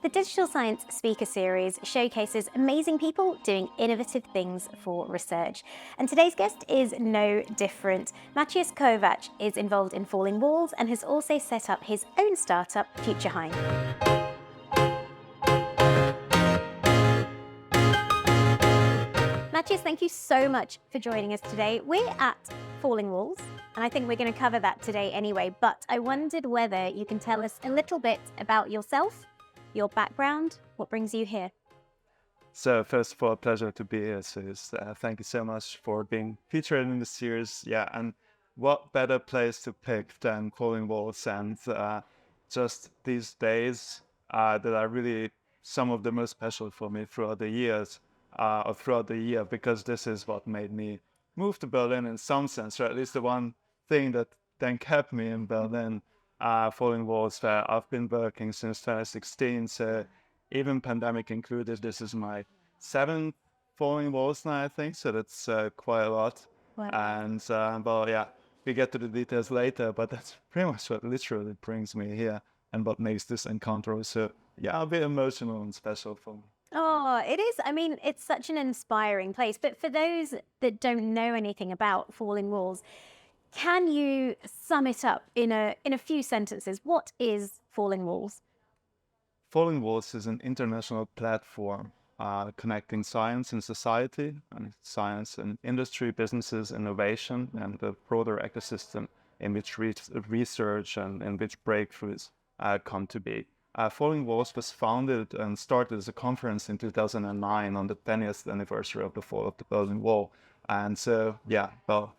The Digital Science Speaker Series showcases amazing people doing innovative things for research. And today's guest is no different. Matyas Kovacs is involved in falling walls and has also set up his own startup, futurehain. Matyas, thank you so much for joining us today. We're at Falling Walls, and I think we're going to cover that today anyway, but I wondered whether you can tell us a little bit about yourself, your background, what brings you here. So first of all, pleasure to be here, Suze. Thank you so much for being featured in the series. Yeah, and what better place to pick than Falling Walls, and just these days that are really some of the most special for me throughout the years, or throughout the year, because this is what made me move to Berlin in some sense, or at least the one thing that then kept me in Berlin. Falling Walls, where I've been working since 2016, so even pandemic included, this is my seventh Falling Walls now, I think, so that's quite a lot. Wow. And well, yeah, we get to the details later, but that's pretty much what literally brings me here and what makes this encounter so, yeah, a bit emotional and special for me. Oh, it is. I mean, it's such an inspiring place. But for those that don't know anything about Falling Walls, can you sum it up in a few sentences? What is Falling Walls? Falling Walls is an international platform connecting science and society, and science and industry, businesses, innovation, and the broader ecosystem in which research and in which breakthroughs come to be. Falling Walls was founded and started as a conference in 2009 on the 10th anniversary of the fall of the Berlin Wall. And so, yeah, well,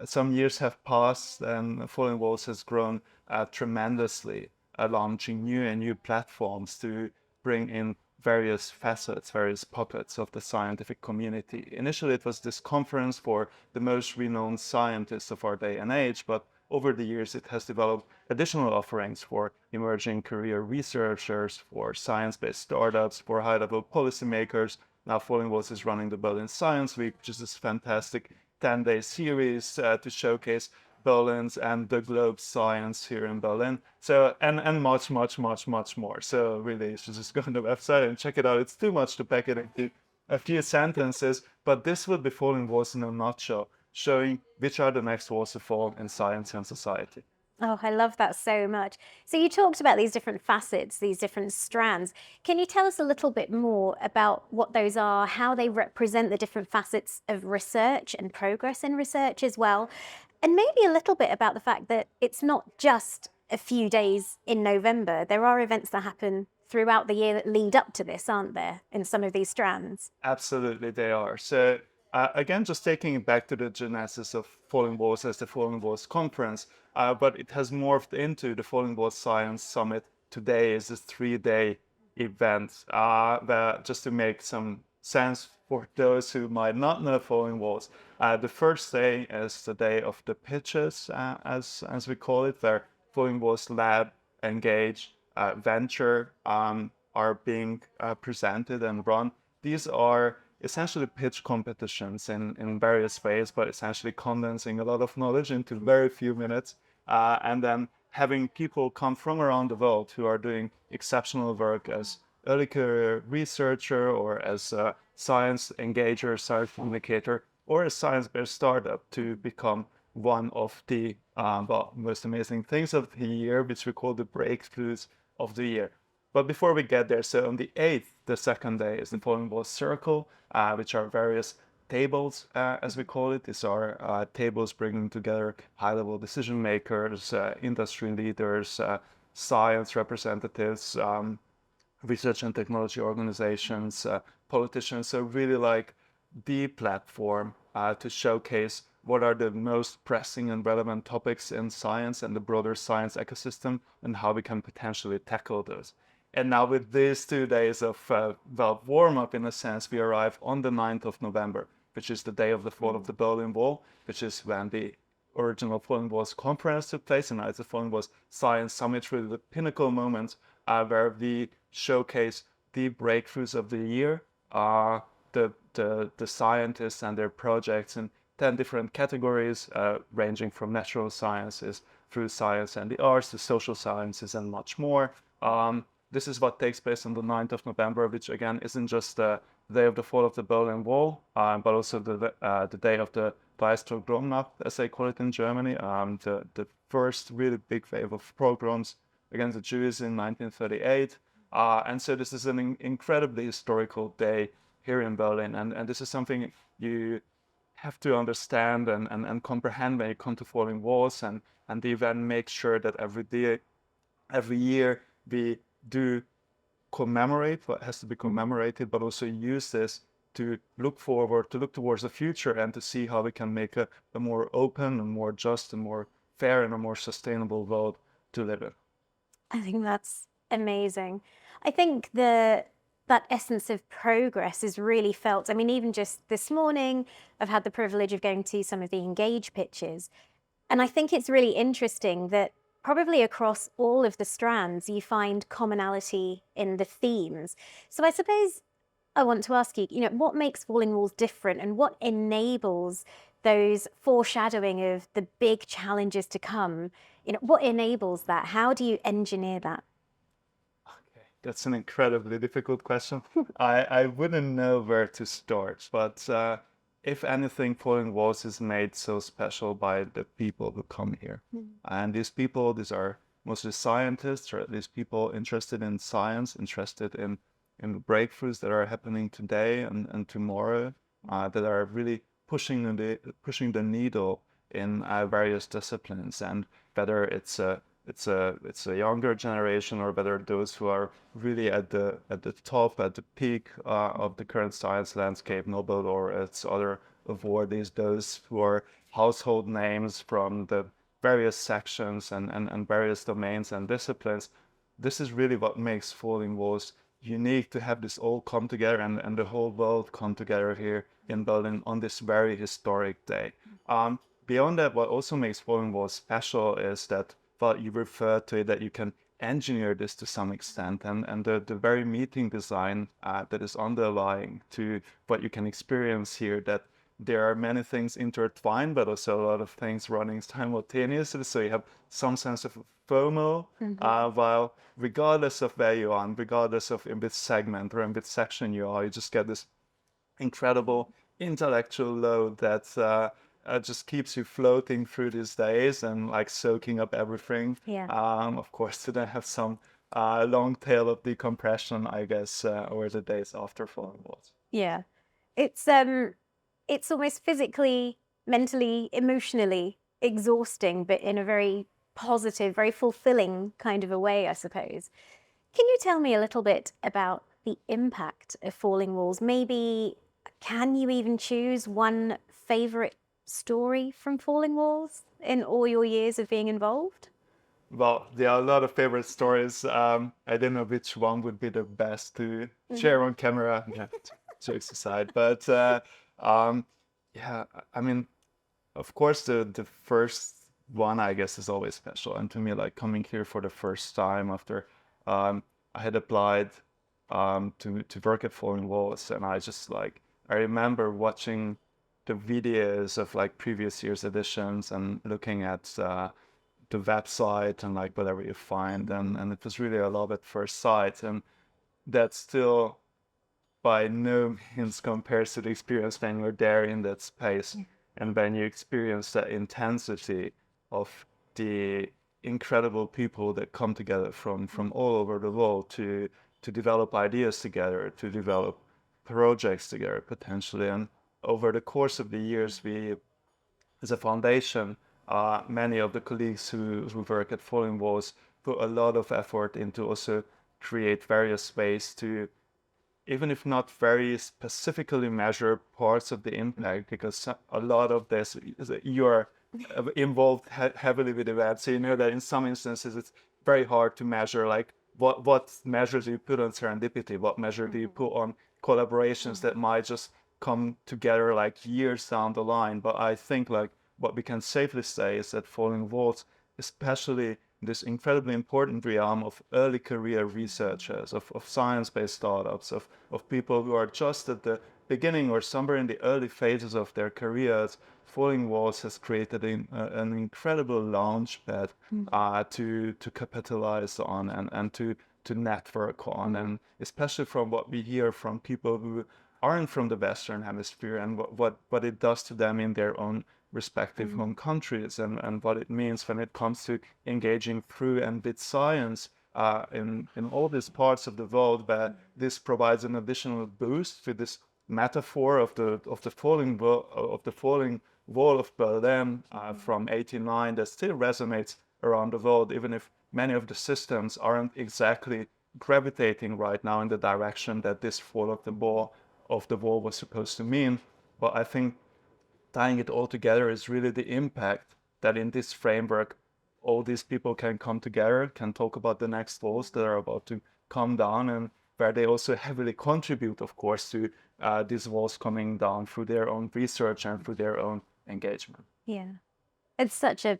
some years have passed and Falling Walls has grown tremendously, launching new and new platforms to bring in various facets, various pockets of the scientific community. Initially, it was this conference for the most renowned scientists of our day and age, but over the years, it has developed additional offerings for emerging career researchers, for science-based startups, for high-level policymakers. Now, Falling Walls is running the Berlin Science Week, which is this fantastic 10-day series to showcase Berlin's and the globe's science here in Berlin. So, and much, much, much, much more. So really, you should just go on the website and check it out. It's too much to pack it into a few sentences, but this would be Falling Walls in a nutshell, showing which are the next walls to fall in science and society. Oh, I love that so much. So you talked about these different facets, these different strands. Can you tell us a little bit more about what those are, how they represent the different facets of research and progress in research as well? And maybe a little bit about the fact that it's not just a few days in November. There are events that happen throughout the year that lead up to this, aren't there, in some of these strands? Absolutely, they are. So again, just taking it back to the genesis of Falling Walls as the Falling Walls conference, but it has morphed into the Falling Walls Science Summit. Today is a 3-day event, where, just to make some sense for those who might not know Falling Walls, the first day is the day of the pitches, as we call it, where Falling Walls Lab, Engage, Venture are being presented and run. These are essentially pitch competitions in various ways, but essentially condensing a lot of knowledge into very few minutes, and then having people come from around the world who are doing exceptional work as early career researcher or as a science engager, science communicator, or a science-based startup to become one of the most amazing things of the year, which we call the breakthroughs of the year. But before we get there, so on the 8th, the second day, is the Falling Walls Circle, which are various tables, as we call it. These are tables bringing together high-level decision makers, industry leaders, science representatives, research and technology organizations, politicians. So really like the platform to showcase what are the most pressing and relevant topics in science and the broader science ecosystem and how we can potentially tackle those. And now with these 2 days of warm-up, in a sense, we arrive on the 9th of November, which is the day of the fall of the Berlin Wall, which is when the original Falling Walls conference took place, and now it's the Falling Walls Science Summit, really the pinnacle moment where we showcase the breakthroughs of the year, the scientists and their projects in 10 different categories, ranging from natural sciences through science and the arts to social sciences and much more. this is what takes place on the 9th of November, which again isn't just the day of the fall of the Berlin Wall, but also the day of the Weißpogromnacht, as they call it in Germany, the first really big wave of pogroms against the Jews in 1938. And so this is an incredibly historical day here in Berlin, and this is something you have to understand and comprehend when you come to Falling Walls, and they then make sure that every year we do commemorate what has to be commemorated, but also use this to look forward, to look towards the future, and to see how we can make a more open and more just and more fair and a more sustainable world to live in. I think that's amazing. I think that essence of progress is really felt. I mean, even just this morning, I've had the privilege of going to some of the Engage pitches, and I think it's really interesting that probably across all of the strands, you find commonality in the themes. So I suppose I want to ask you, what makes Falling Walls different, and what enables those foreshadowing of the big challenges to come? What enables that? How do you engineer that? Okay, that's an incredibly difficult question. I wouldn't know where to start, but if anything, Falling Walls is made so special by the people who come here. And these people, these are mostly scientists, or at least people interested in science, interested in the breakthroughs that are happening today and tomorrow, that are really pushing the needle in various disciplines, and whether it's a younger generation, or whether those who are really at the top, at the peak of the current science landscape, Nobel or its other awardees, those who are household names from the various sections and various domains and disciplines. This is really what makes Falling Walls unique, to have this all come together, and the whole world come together here in Berlin on this very historic day. Beyond that, what also makes Falling Walls special is that, well, you refer to it, that you can engineer this to some extent, and the very meeting design that is underlying to what you can experience here, that there are many things intertwined, but also a lot of things running simultaneously. So you have some sense of FOMO, while regardless of where you are, and regardless of in which segment or in which section you are, you just get this incredible intellectual load that just keeps you floating through these days and like soaking up everything. Yeah. Of course, to then have some long tail of decompression, I guess, over the days after Falling Walls. Yeah. It's almost physically, mentally, emotionally exhausting, but in a very positive, very fulfilling kind of a way, I suppose. Can you tell me a little bit about the impact of Falling Walls? Maybe can you even choose one favorite story from Falling Walls in all your years of being involved? Well, there are a lot of favorite stories. I don't know which one would be the best to share on camera. Yeah, jokes aside, but yeah, I mean, of course, the first one, I guess, is always special. And to me, like coming here for the first time after I had applied to work at Falling Walls, and I remember watching the videos of like previous year's editions and looking at the website and like whatever you find, and it was really a love at first sight, and that still by no means compares to the experience when you're there in that space, and when you experience the intensity of the incredible people that come together from all over the world to develop ideas together, to develop projects together potentially. And over the course of the years, we, as a foundation, many of the colleagues who work at Falling Walls put a lot of effort into also create various ways to, even if not very specifically measure parts of the impact, because a lot of this, you're involved heavily with events. So you know that in some instances it's very hard to measure, like what measures do you put on serendipity, what measure do you put on collaborations that might just come together like years down the line. But I think like what we can safely say is that Falling Walls, especially this incredibly important realm of early career researchers, of science-based startups, of people who are just at the beginning or somewhere in the early phases of their careers, Falling Walls has created an incredible launch pad to capitalize on, and to to network on, and especially from what we hear from people who aren't from the Western Hemisphere, and what it does to them in their own respective home countries, and what it means when it comes to engaging through and with science in all these parts of the world, where this provides an additional boost to this metaphor of the falling wall of Berlin from '89 that still resonates around the world, even if many of the systems aren't exactly gravitating right now in the direction that this fall of the wall was supposed to mean. But I think tying it all together is really the impact that in this framework all these people can come together, can talk about the next walls that are about to come down, and where they also heavily contribute, of course, to these walls coming down through their own research and through their own engagement. Yeah. It's such a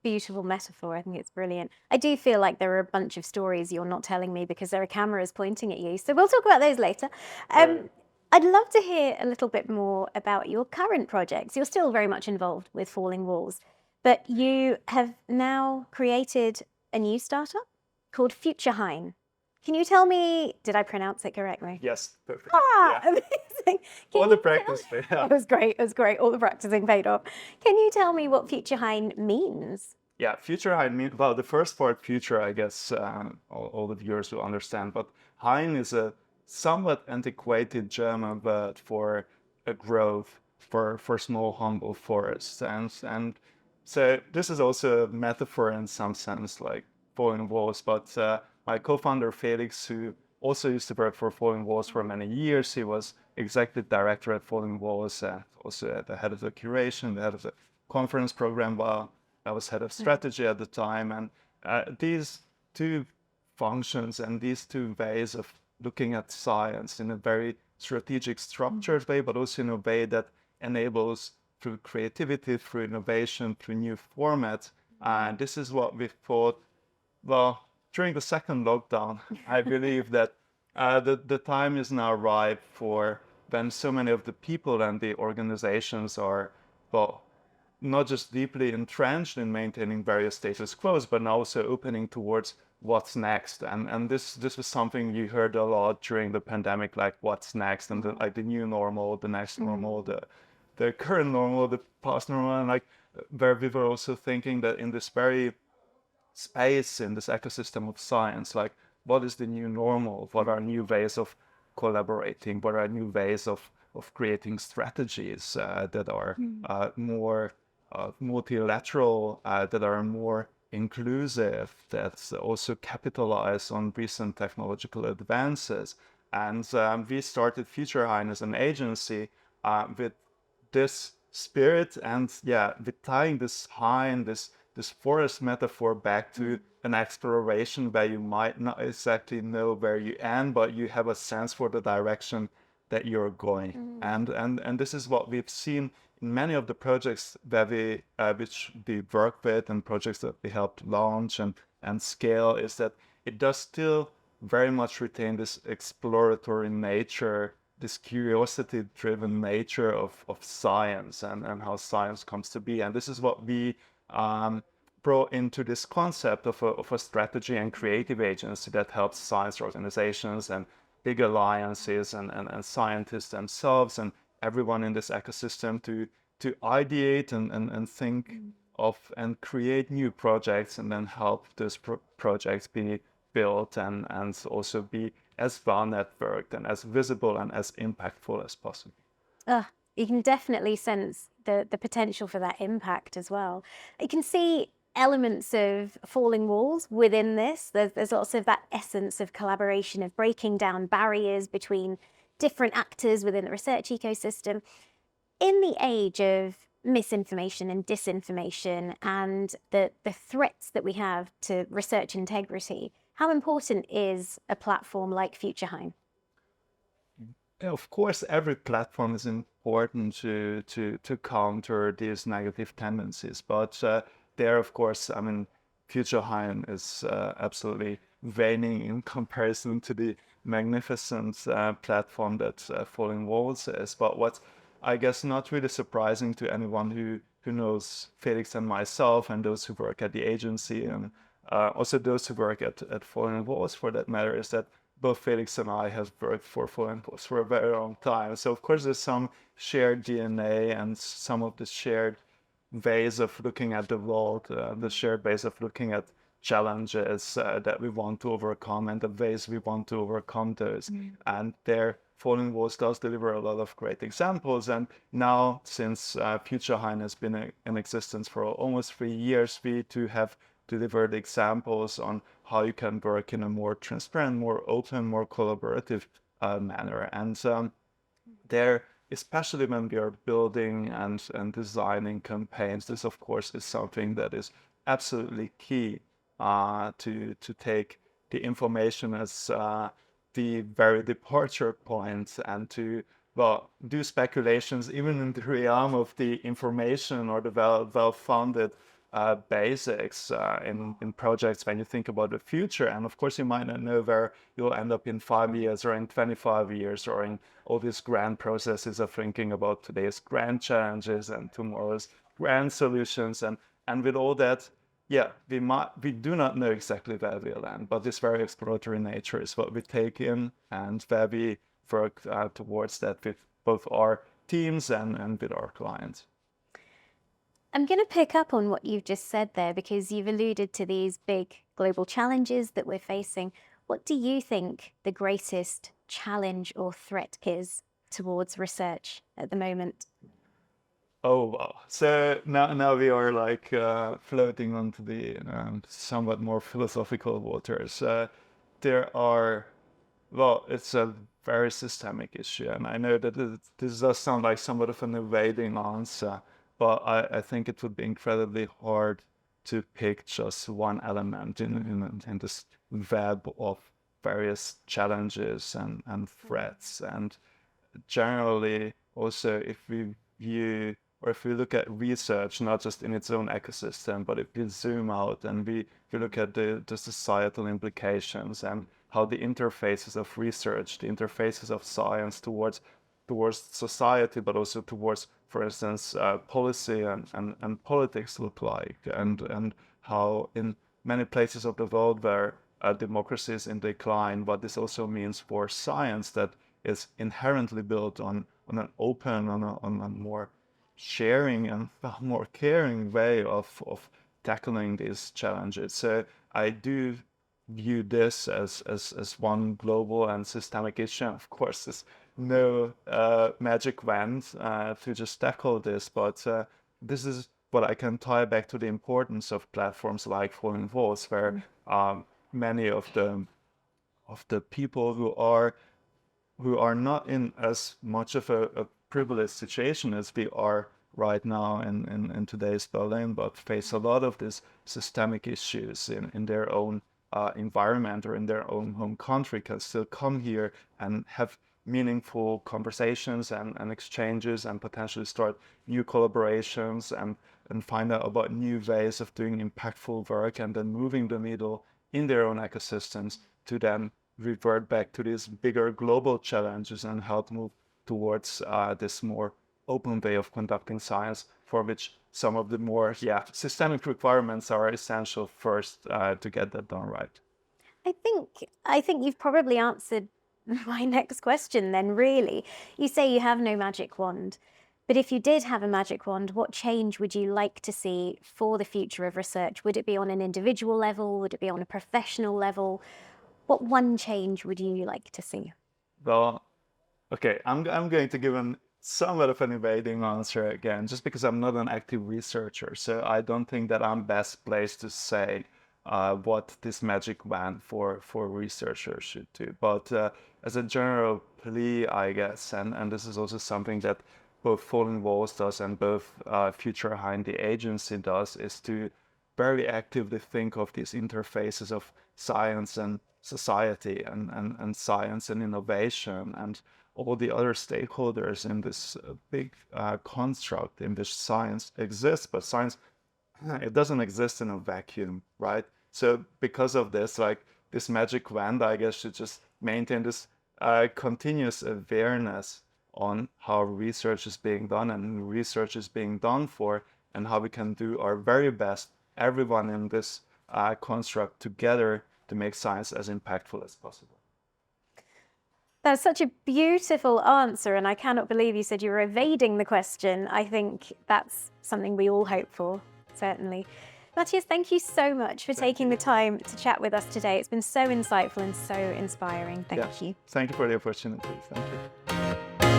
beautiful metaphor. I think it's brilliant. I do feel like there are a bunch of stories you're not telling me because there are cameras pointing at you. So we'll talk about those later. I'd love to hear a little bit more about your current projects. You're still very much involved with Falling Walls, but you have now created a new startup called futurehain. Can you tell me, did I pronounce it correctly? Yes, perfect. Ah, Yeah. amazing. All Can the you practice, yeah. It was great. It was great. All the practicing paid off. Can you tell me what futurehain means? Yeah, future Hein mean well. The first part, future, I guess all the viewers will understand. But Hein is a somewhat antiquated German word for a grove, for small humble forests, and so this is also a metaphor in some sense, like falling walls. But my co-founder Felix, who also used to work for Falling Walls for many years, he was executive director at Falling Walls, also at the head of the curation, the head of the conference program, while I was head of strategy at the time. And these two functions and these two ways of looking at science in a very strategic, structured way, but also in a way that enables through creativity, through innovation, through new formats. And this is what we thought, well, during the second lockdown, I believe that the time is now ripe for when so many of the people and the organizations are, well, not just deeply entrenched in maintaining various status quos, but also opening towards what's next. And this was something you heard a lot during the pandemic, like what's next, and like the new normal, the next normal, the current normal, the past normal, and like where we were also thinking that in this very space, in this ecosystem of science, like what is the new normal? What are new ways of collaborating? What are new ways of creating strategies that are more multilateral, that are more inclusive, that also capitalize on recent technological advances? And we started futurehain as an agency with this spirit, and yeah, with tying this hain, this forest metaphor back to an exploration where you might not exactly know where you end, but you have a sense for the direction that you're going. And this is what we've seen in many of the projects that which we work with, and projects that we helped launch and scale, is that it does still very much retain this exploratory nature, this curiosity-driven nature of science and how science comes to be. And this is what we brought into this concept of a strategy and creative agency that helps science organizations and big alliances and scientists themselves and everyone in this ecosystem to ideate and think of and create new projects, and then help those projects be built and also be as well networked and as visible and as impactful as possible. You can definitely sense the potential for that impact as well. You can see elements of falling walls within this. There's lots of that essence of collaboration, of breaking down barriers between different actors within the research ecosystem. In the age of misinformation and disinformation and the threats that we have to research integrity, how important is a platform like futurehain? Of course, every platform is important to counter these negative tendencies, but there, of course, I mean, futurehain is absolutely waning in comparison to the magnificent platform that Falling Walls is. But what's, I guess, not really surprising to anyone who knows Felix and myself and those who work at the agency also those who work at Falling Walls for that matter, is that both Felix and I have worked for Falling Walls for a very long time. So of course there's some shared DNA and some of the shared ways of looking at the world, the shared ways of looking at challenges that we want to overcome and the ways we want to overcome those. And there, Falling Walls does deliver a lot of great examples. And now, since futurehain has been in existence for almost 3 years, we too have delivered examples on how you can work in a more transparent, more open, more collaborative manner. And there, especially when we are building and designing campaigns, this of course is something that is absolutely key to take the information as the very departure point and to, well, do speculations even in the realm of the information or the well-founded basics in projects when you think about the future. And of course, you might not know where you'll end up in 5 years or in 25 years or in all these grand processes of thinking about today's grand challenges and tomorrow's grand solutions. And with all that, yeah, we do not know exactly where we'll land, but this very exploratory nature is what we take in and where we work towards that with both our teams and with our clients. I'm going to pick up on what you've just said there because you've alluded to these big global challenges that we're facing. What do you think the greatest challenge or threat is towards research at the moment? Oh wow! So now we are like floating onto the somewhat more philosophical waters. There are, well, it's a very systemic issue, and I know that this does sound like somewhat of an evading answer, but I think it would be incredibly hard to pick just one element in this web of various challenges and threats. And generally, also, if we view or if we look at research not just in its own ecosystem, but if we zoom out and we look at the societal implications and how the interfaces of research, the interfaces of science towards society, but also towards, for instance, policy and politics look like, and how in many places of the world where democracy is in decline, what this also means for science that is inherently built on an open, on a more sharing and more caring way of tackling these challenges. So I do view this as one global and systemic issue. Of course, there's no magic wand to just tackle this, but this is what I can tie back to the importance of platforms like Falling Walls, where many of the people who are not in as much of a privileged situation as we are right now in today's Berlin, but face a lot of these systemic issues in their own environment or in their own home country, can still come here and have meaningful conversations and exchanges and potentially start new collaborations and find out about new ways of doing impactful work and then moving the needle in their own ecosystems to then revert back to these bigger global challenges and help move towards this more open way of conducting science, for which some of the more systemic requirements are essential first to get that done right. I think you've probably answered my next question then, really. You say you have no magic wand, but if you did have a magic wand, what change would you like to see for the future of research? Would it be on an individual level? Would it be on a professional level? What one change would you like to see? Well, okay, I'm going to give somewhat of an evading answer again, just because I'm not an active researcher. So I don't think that I'm best placed to say what this magic wand for researchers should do. But as a general plea, I guess, and this is also something that both Falling Walls does and both futurehain, the agency, does, is to very actively think of these interfaces of science and society and science and innovation and all the other stakeholders in this big construct in which science exists. But science, it doesn't exist in a vacuum, right? So because of this, like this magic wand, I guess, should just maintain this continuous awareness on how research is being done and who research is being done for, and how we can do our very best, everyone in this construct together to make science as impactful as possible. That's such a beautiful answer, and I cannot believe you said you were evading the question. I think that's something we all hope for, certainly. Matyas, thank you so much for taking the time to chat with us today. It's been so insightful and so inspiring. Thank you. Thank you for the opportunity. Thank you.